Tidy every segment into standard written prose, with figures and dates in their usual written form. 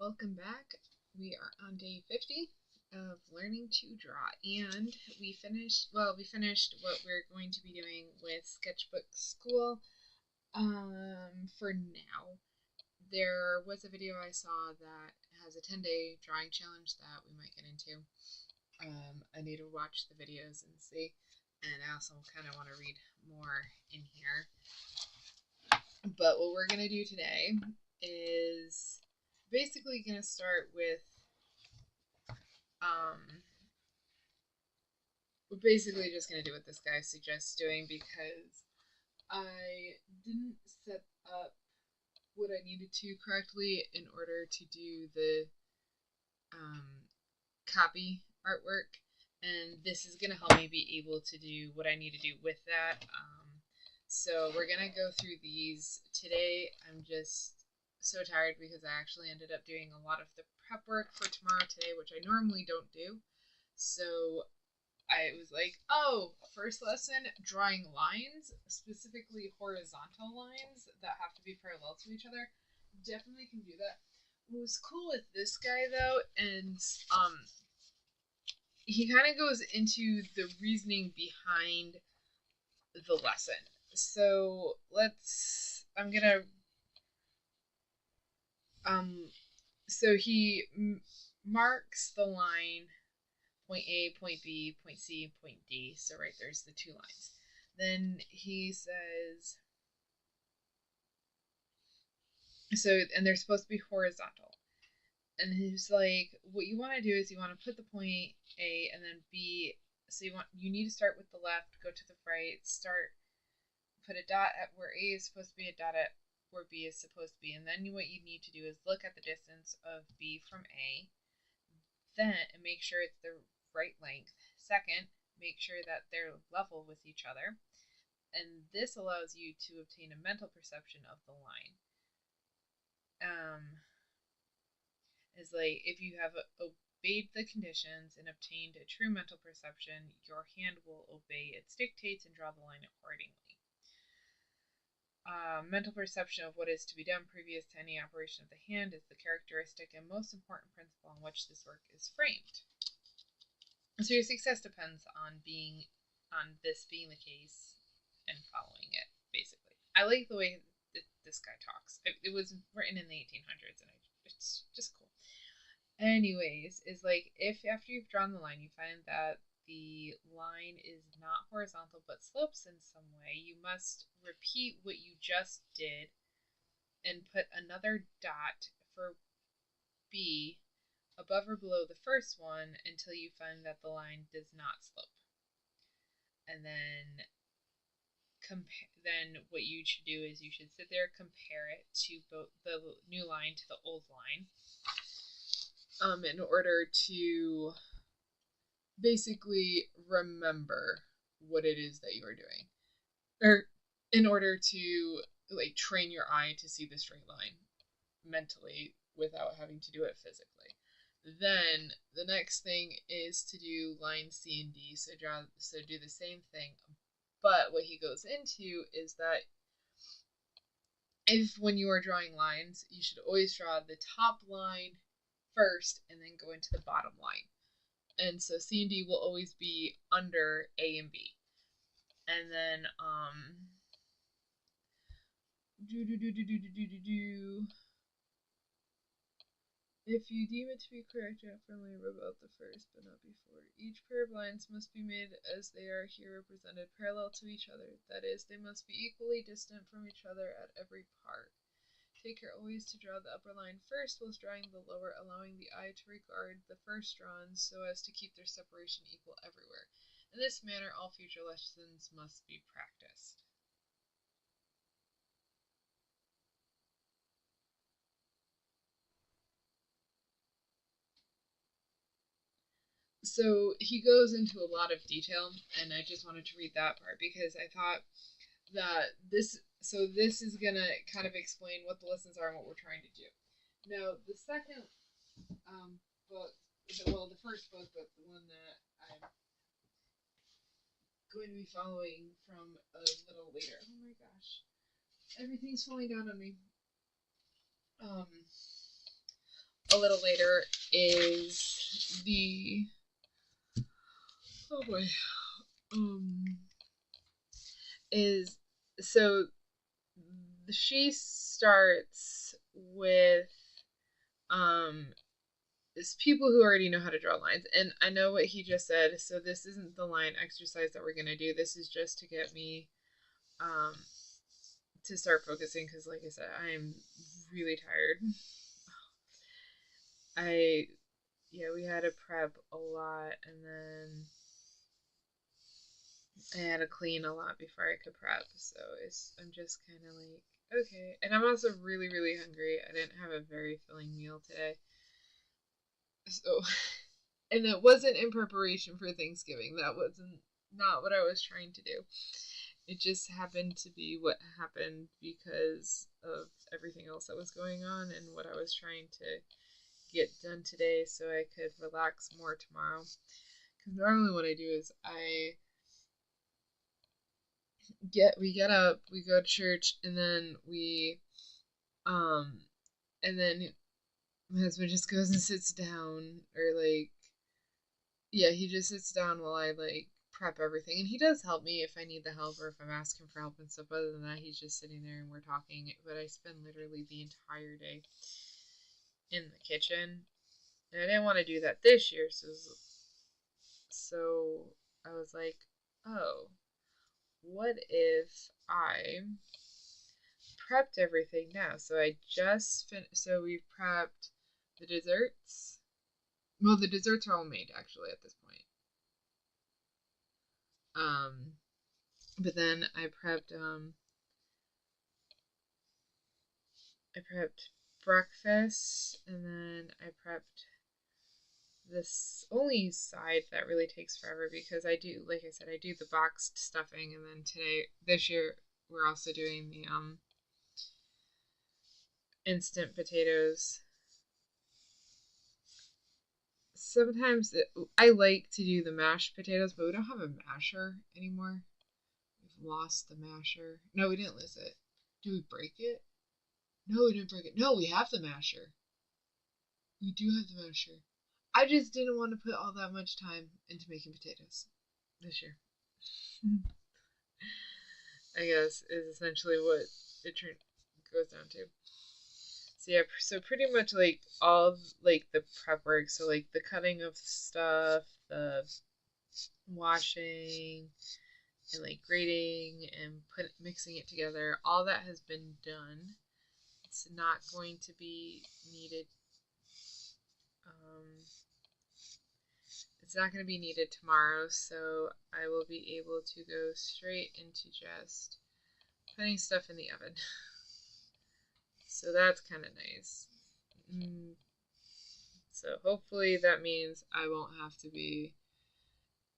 Welcome back. We are on day 50 of learning to draw, and we finished what we're going to be doing with Sketchbook School for now. There was a video I saw that has a 10-day drawing challenge that we might get into. I need to watch the videos and see, and I also kind of want to read more in here. But what we're going to do today is basically going to start with we're basically just going to do what this guy suggests doing because I didn't set up what I needed to correctly in order to do the copy artwork, and this is going to help me be able to do what I need to do with that. So we're going to go through these today. I'm just so tired because I actually ended up doing a lot of the prep work for tomorrow today, which I normally don't do. So I was like, oh, first lesson, drawing lines, specifically horizontal lines that have to be parallel to each other. Definitely can do that. What was cool with this guy though, and he kind of goes into the reasoning behind the lesson. So I'm gonna, so he marks the line point A, point B, point C, point D. So right there's the two lines. Then he says, and they're supposed to be horizontal. And he's like, what you want to do is you want to put the point A and then B. So you need to start with the left, go to the right, put a dot at where A is supposed to be, a dot at where B is supposed to be. And then what you need to do is look at the distance of B from A, then make sure it's the right length. Second, make sure that they're level with each other. And this allows you to obtain a mental perception of the line. Is like if you have obeyed the conditions and obtained a true mental perception, your hand will obey its dictates and draw the line accordingly. Mental perception of what is to be done previous to any operation of the hand is the characteristic and most important principle on which this work is framed. So your success depends on this being the case and following it, basically. I like the way this guy talks. It was written in the 1800s, and it's just cool. Anyways, is like if after you've drawn the line you find that the line is not horizontal but slopes in some way, you must repeat what you just did and put another dot for B above or below the first one until you find that the line does not slope. And then what you should do is you should sit there, compare it to both the new line to the old line, in order to basically remember what it is that you are doing, or in order to like train your eye to see the straight line mentally without having to do it physically. Then the next thing is to do lines C and D. So do the same thing, but what he goes into is that if when you are drawing lines, you should always draw the top line first and then go into the bottom line. And so C and D will always be under A and B. And then if you deem it to be correct, firmly rub out the first, but not before. Each pair of lines must be made as they are here represented, parallel to each other. That is, they must be equally distant from each other at every part. Take care always to draw the upper line first whilst drawing the lower, allowing the eye to regard the first drawn so as to keep their separation equal everywhere. In this manner, all future lessons must be practiced. So he goes into a lot of detail, and I just wanted to read that part because I thought that this is gonna kind of explain what the lessons are and what we're trying to do. Now, the second book, the first book, but the one that I'm going to be following from a little later. Oh my gosh, everything's falling down on me. a little later is the oh boy is so she starts with um it's people who already know how to draw lines. And I know what he just said, so this isn't the line exercise that we're gonna do. This is just to get me um to start focusing, because like I said, I'm really tired. I Yeah, we had to prep a lot, and then I had to clean a lot before I could prep. So I'm just kind of like, okay. And I'm also really, really hungry. I didn't have a very filling meal today. So, and it wasn't in preparation for Thanksgiving. That wasn't not what I was trying to do. It just happened to be what happened because of everything else that was going on and what I was trying to get done today so I could relax more tomorrow. Because normally what I do is we get up, we go to church, and then um and then my husband just goes and sits down, or like, yeah, he just sits down while I like prep everything, and he does help me if I need the help or if I'm asking for help and stuff. Other than that, he's just sitting there and we're talking. But I spend literally the entire day in the kitchen, and I didn't want to do that this year, so I was like, oh, what if I prepped everything now? So I just finished. So we've prepped the desserts. Well, the desserts are all made actually at this point. Um, but then I prepped breakfast, and then I prepped this only side that really takes forever because I do, like I said, I do the boxed stuffing, and then this year, we're also doing the instant potatoes. Sometimes I like to do the mashed potatoes, but we don't have a masher anymore. We've lost the masher. No, we didn't lose it. Did we break it? No, we didn't break it. No, we have the masher. We do have the masher. I just didn't want to put all that much time into making potatoes this year. I guess is essentially what it goes down to. So yeah, so pretty much like all like the prep work, so like the cutting of stuff, the washing, and like grating and mixing it together, all that has been done. It's not going to be needed. Um, it's not going to be needed tomorrow, so I will be able to go straight into just putting stuff in the oven. So that's kind of nice. So hopefully that means I won't have to be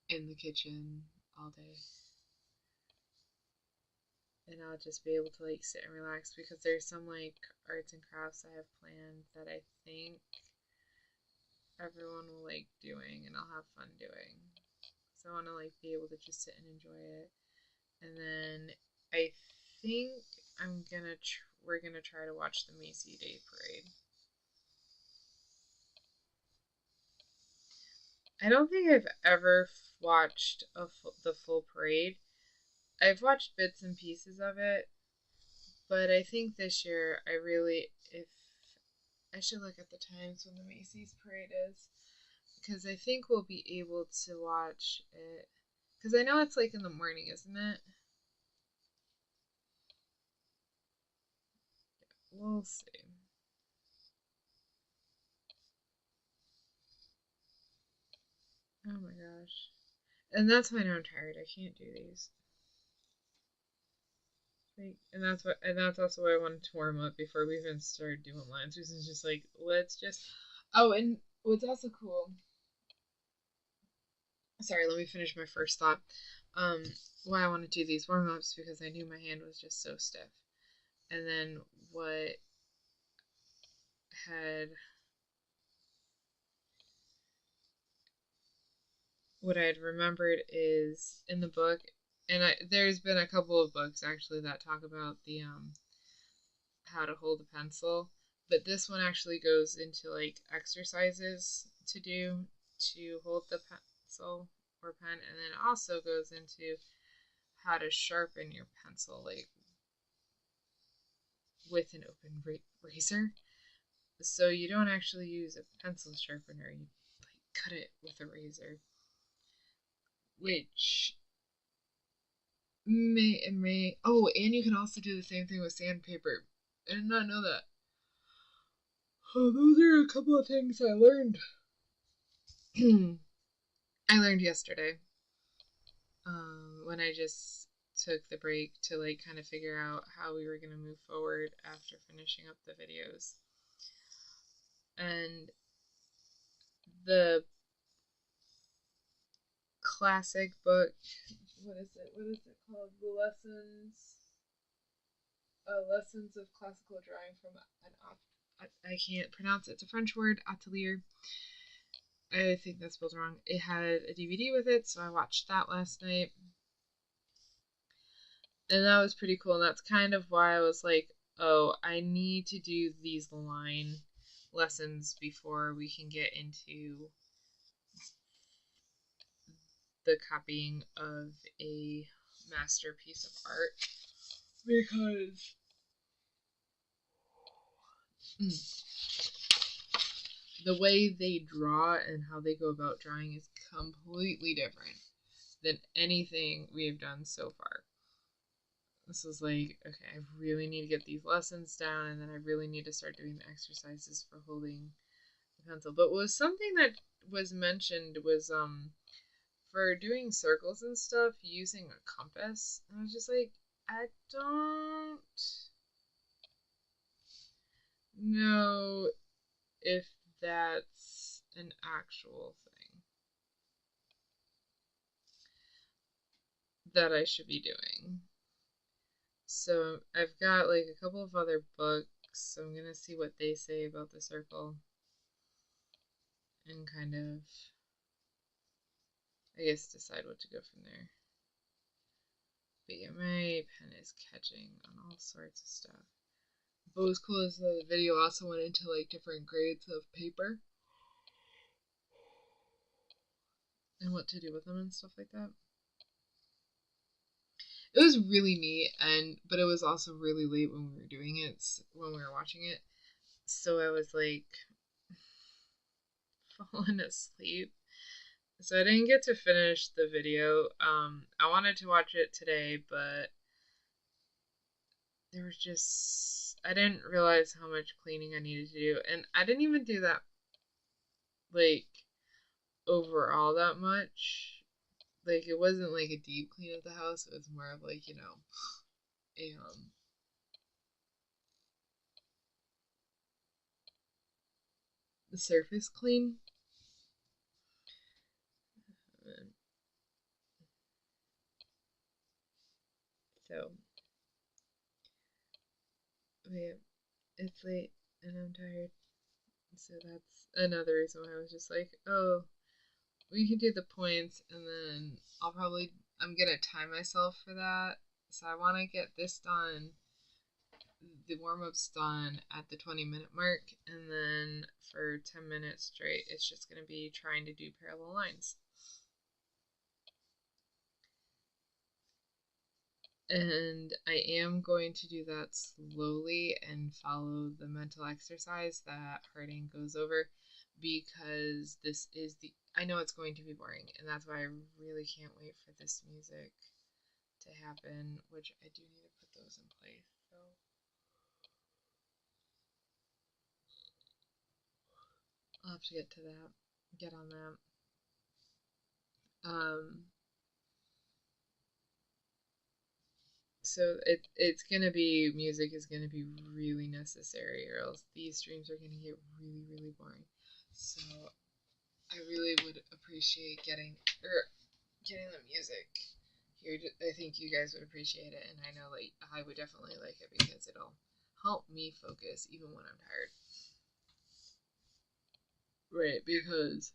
in the kitchen all day. And I'll just be able to like sit and relax, because there's some like arts and crafts I have planned that I think everyone will like doing and I'll have fun doing. So I want to like be able to just sit and enjoy it. And then I think we're gonna try to watch the Macy Day Parade. I don't think I've ever watched the full parade. I've watched bits and pieces of it, but I think this year if I should look at the times when the Macy's parade is, because I think we'll be able to watch it. Because I know it's like in the morning, isn't it? We'll see. Oh my gosh. And that's why now I'm tired. I can't do these. And that's also why I wanted to warm up before we even started doing lines. This is just like, let's just. Oh, and what's also cool. Sorry, let me finish my first thought. Um, why I want to do these warm ups, because I knew my hand was just so stiff. And then had what I had remembered is in the book, and there's been a couple of books actually that talk about the how to hold a pencil, But this one actually goes into like exercises to do to hold the pencil or pen, and then also goes into how to sharpen your pencil, like with an open razor. So you don't actually use a pencil sharpener, you like cut it with a razor, which may oh, and you can also do the same thing with sandpaper. I did not know that. Oh, those are a couple of things I learned. I learned yesterday, when I just took the break to like kind of figure out how we were going to move forward after finishing up the videos. And the classic book, what is it called? The Lessons of Classical Drawing from an I can't pronounce it. It's a French word, atelier. I think that's spelled wrong. It had a DVD with it, so I watched that last night. And that was pretty cool. And that's kind of why I was like, oh, I need to do these line lessons before we can get into the copying of a masterpiece of art. Because the way they draw and how they go about drawing is completely different than anything we have done so far. This is like, okay, I really need to get these lessons down, and then I really need to start doing the exercises for holding the pencil. But was something that was mentioned was for doing circles and stuff using a compass. And I was just like, I don't know if that's an actual thing that I should be doing. So I've got like a couple of other books, so I'm gonna see what they say about the circle and kind of, I guess, decide what to go from there. But yeah, my pen is catching on all sorts of stuff. But what was cool is the video also went into like different grades of paper and what to do with them and stuff like that. It was really neat, and but it was also really late when we were doing it, when we were watching it. So I was like falling asleep. So I didn't get to finish the video. I wanted to watch it today, but there was just, I didn't realize how much cleaning I needed to do, and I didn't even do that like overall that much. Like it wasn't like a deep clean of the house. It was more of like, you know, a the surface clean. So yeah, it's late and I'm tired. So that's another reason why I was just like, oh, we can do the points, and then I'm gonna time myself for that. So I want to get this done, the warm-up's done at the 20-minute mark, and then for 10 minutes straight, it's just gonna be trying to do parallel lines. And I am going to do that slowly and follow the mental exercise that Harding goes over, because this is I know it's going to be boring, and that's why I really can't wait for this music to happen, which I do need to put those in place. So I'll have to get on that. So it's gonna be, music is gonna be really necessary, or else these streams are gonna get really boring. So I really would appreciate getting the music here. I think you guys would appreciate it, and I know like I would definitely like it because it'll help me focus even when I'm tired. Right, because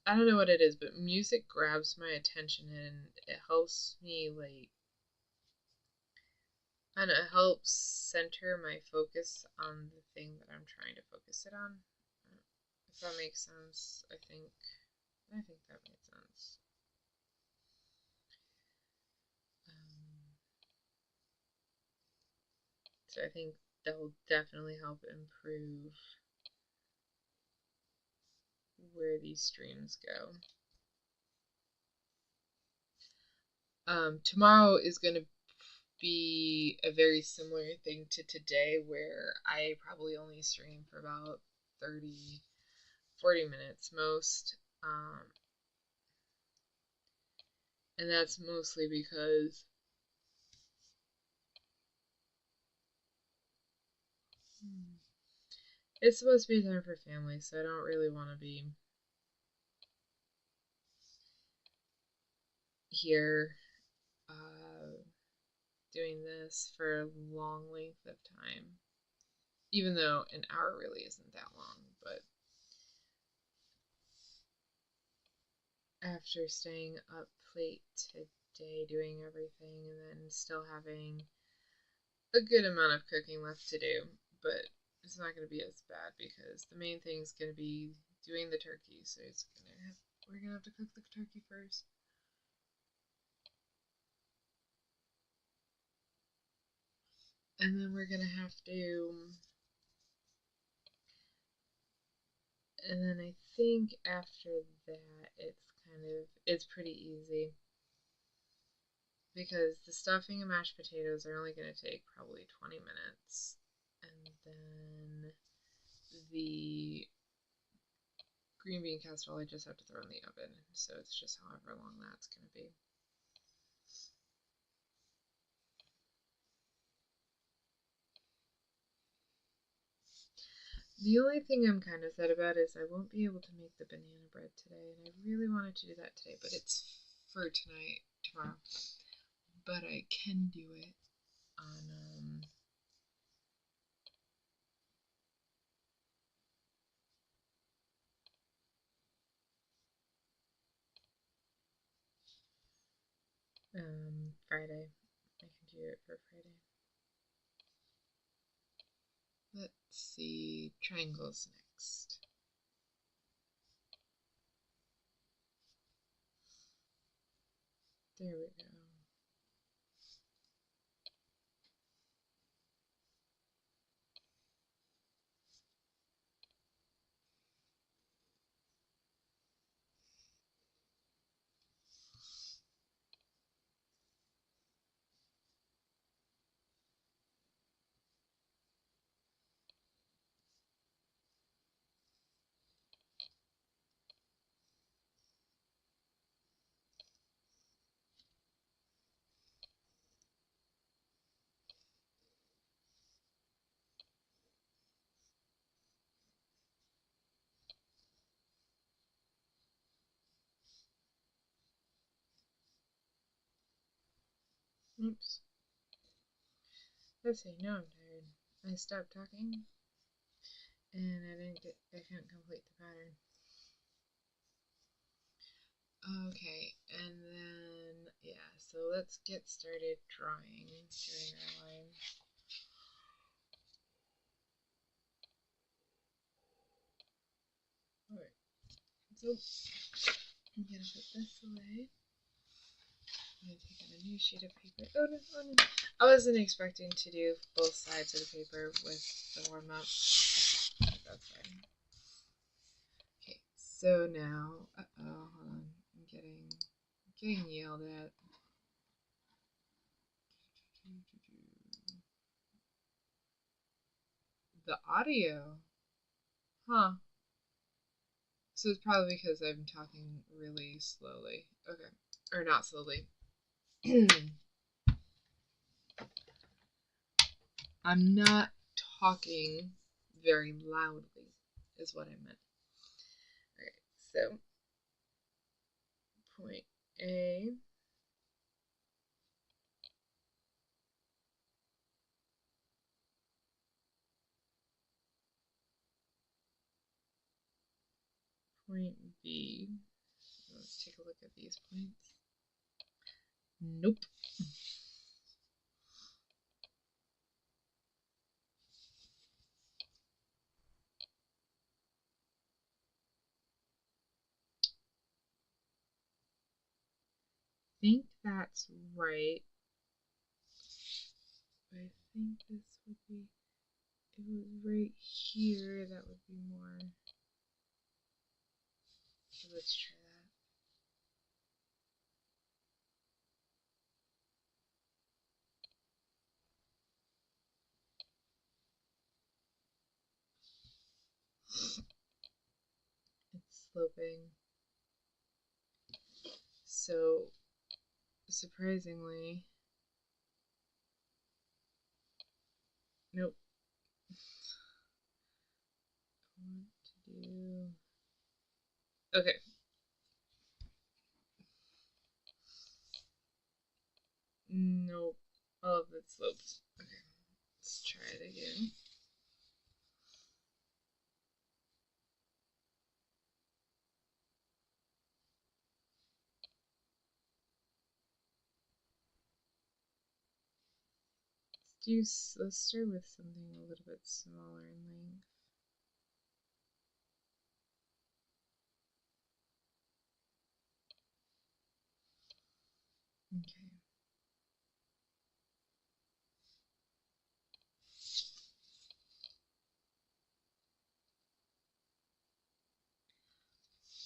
I don't know what it is, but music grabs my attention and it helps me like And it helps center my focus on the thing that I'm trying to focus it on. If that makes sense, I think that makes sense. So I think that will definitely help improve where these streams go. Tomorrow is going to be a very similar thing to today, where I probably only stream for about 30, 40 minutes most. And that's mostly because it's supposed to be time for family, so I don't really want to be here doing this for a long length of time. Even though an hour really isn't that long, but after staying up late today doing everything and then still having a good amount of cooking left to do, but it's not going to be as bad because the main thing is going to be doing the turkey, so we're going to have to cook the turkey first. And then we're going to have to, and then I think after that it's pretty easy because the stuffing and mashed potatoes are only going to take probably 20 minutes, and then the green bean casserole I just have to throw in the oven, so it's just however long that's going to be. The only thing I'm kind of sad about is I won't be able to make the banana bread today, and I really wanted to do that today, but it's for tomorrow. But I can do it on Friday. I can do it for Friday. Let's see, triangles next. There we go. Oops. Let's see, now I'm tired. I stopped talking and I couldn't complete the pattern. Okay, and then, yeah, so let's get started drawing our line. Alright, so I'm gonna put this away. I'm gonna take out a new sheet of paper. Oh no, oh no. I wasn't expecting to do both sides of the paper with the warm up. That's fine. Okay, so now, hold on. I'm getting yelled at. The audio? Huh. So it's probably because I'm talking really slowly. Okay. Or not slowly. I'm not talking very loudly, is what I meant. Alright, so point A. Point B. Let's take a look at these points. Nope. that's right. I think this would be, if it was right here, that would be more. Okay, let's try that. It's sloping. So, surprisingly, nope. I want to do. Okay. Nope. All of it sloped. Okay. Let's try it again. Let's start with something a little bit smaller in length. Okay.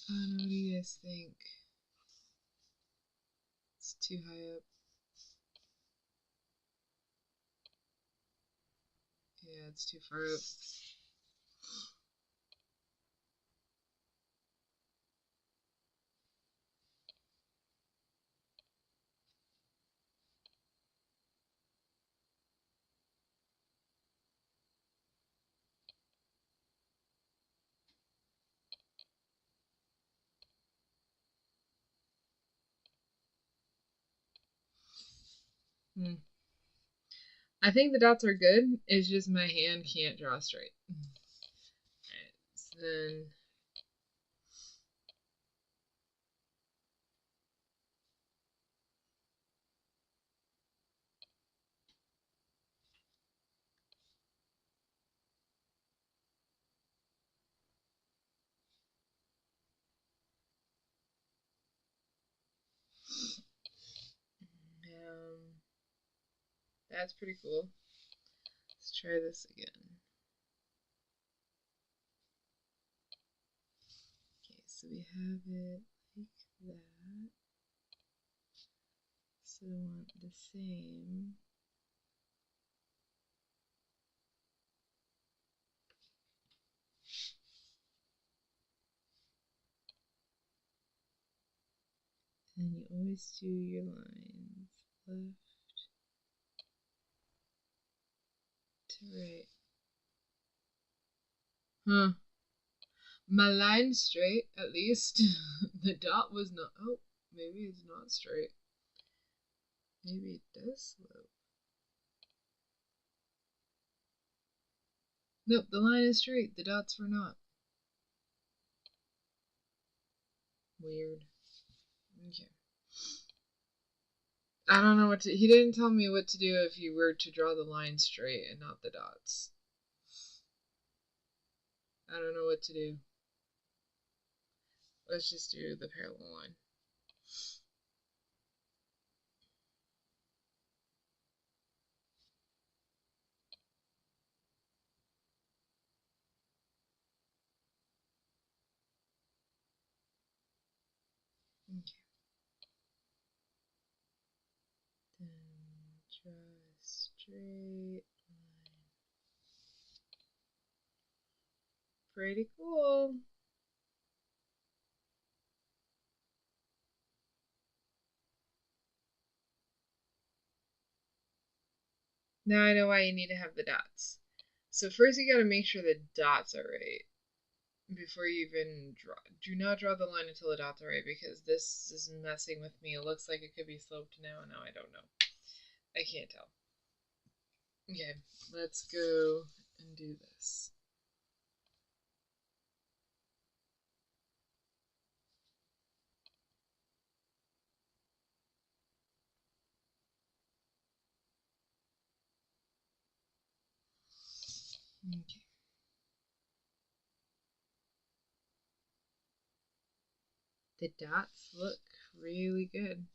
What do you guys think? It's too high up. Yeah, it's too far up. I think the dots are good. It's just my hand can't draw straight. Alright, so then that's pretty cool. Let's try this again. Okay, so we have it like that. So we want the same. And you always do your lines left to right. Huh. My line's straight, at least. The dot was not. Oh, maybe it's not straight. Maybe it does slope. Nope, the line is straight. The dots were not. Weird. Okay. I don't know what to. He didn't tell me what to do if you were to draw the line straight and not the dots. I don't know what to do. Let's just do the parallel line. Okay. Then draw a straight line. Pretty cool. Now I know why you need to have the dots. So first you gotta make sure the dots are right before you even draw. Do not draw the line until the dots are right because this is messing with me. It looks like it could be sloped now, and now I don't know. I can't tell. Okay, let's go and do this. Okay. The dots look really good.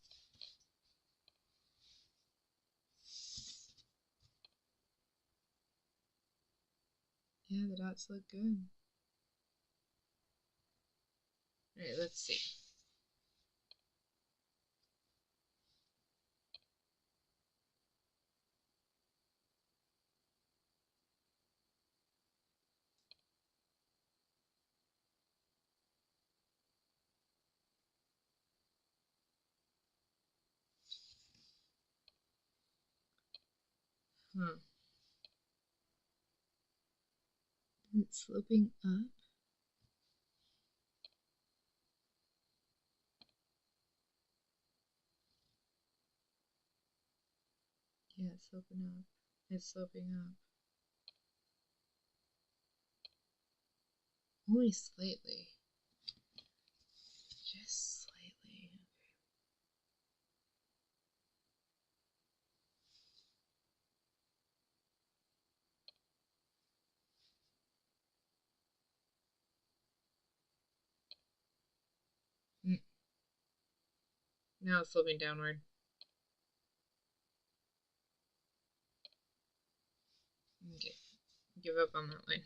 Yeah, the dots look good. Alright, let's see. It's sloping up. Yeah, it's sloping up. It's sloping up. Only slightly. Just slightly. Okay. Now it's sloping downward. Okay. Give up on that line.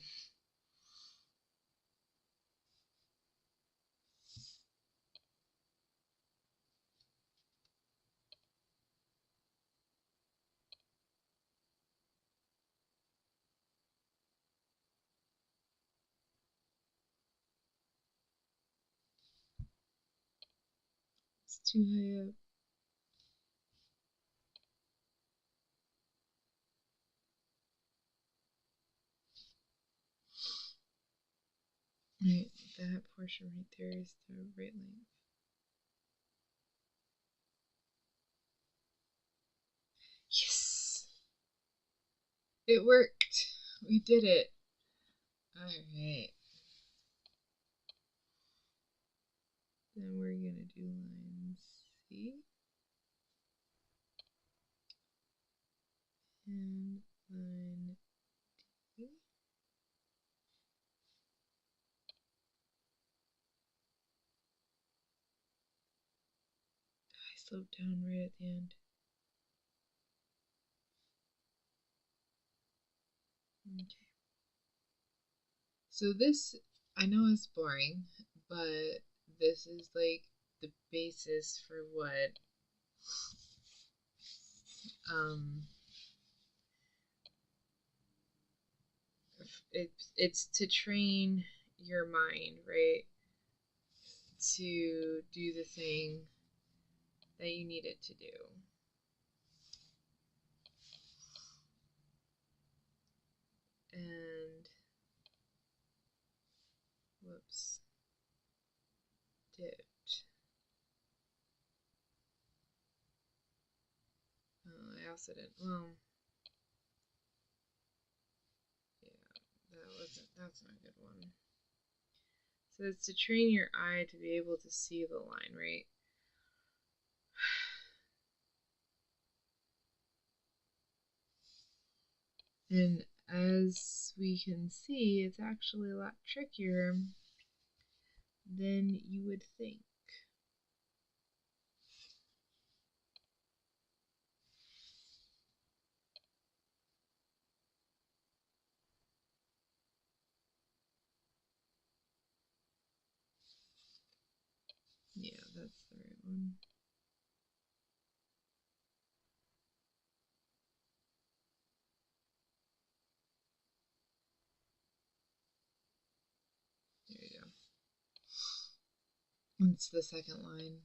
It's too high up. Right, that portion right there is the right length. Yes! It worked! We did it! Alright. Then we're gonna do line C. And line D. I slowed down right at the end. Okay. So this, I know is boring, but this is like the basis for what it's to train your mind, right? To do the thing that you need it to do. And whoops, dipped. Oh, I also didn't. Well, yeah, that's not a good one. So it's to train your eye to be able to see the line, right? And as we can see, it's actually a lot trickier than you would think. Yeah, that's the right one. There you go. It's the second line.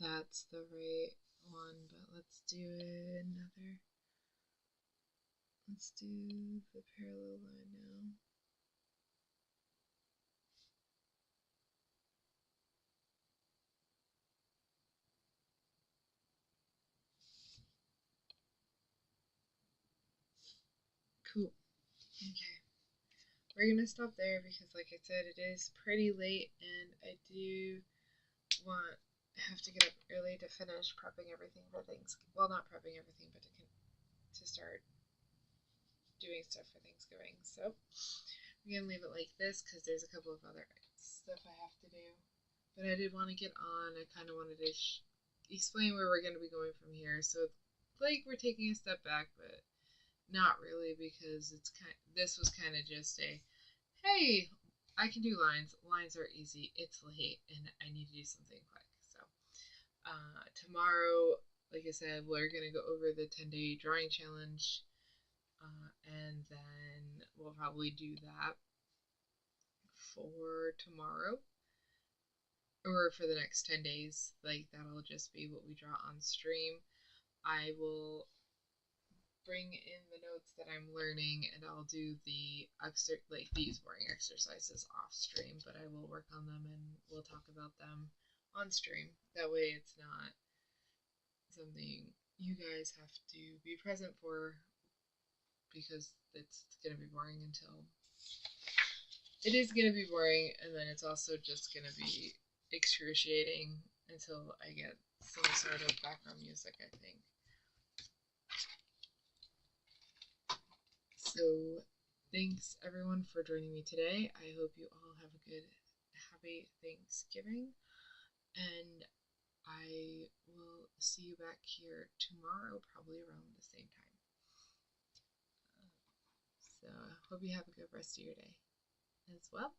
That's the right one, but let's do another. Let's do the parallel line now. Cool. Okay. We're going to stop there because, like I said, it is pretty late and I do have to get up early to finish prepping everything for Thanksgiving. Well, not prepping everything, but to start doing stuff for Thanksgiving. So we're going to leave it like this because there's a couple of other stuff I have to do. But I did want to get on. I kind of wanted to explain where we're going to be going from here. So, like, we're taking a step back, but not really, because this was kind of just a, hey, I can do lines. Lines are easy. It's late, and I need to do something quick. So tomorrow, like I said, we're gonna go over the 10-day drawing challenge, and then we'll probably do that for tomorrow, or for the next 10 days. Like, that'll just be what we draw on stream. I will bring in the notes that I'm learning, and I'll do like these boring exercises off stream, but I will work on them and we'll talk about them on stream. That way it's not something you guys have to be present for, because it's going to be boring until it is going to be boring, and then it's also just going to be excruciating until I get some sort of background music, I think. So thanks everyone for joining me today. I hope you all have a good, happy Thanksgiving, and I will see you back here tomorrow, probably around the same time. So I hope you have a good rest of your day as well.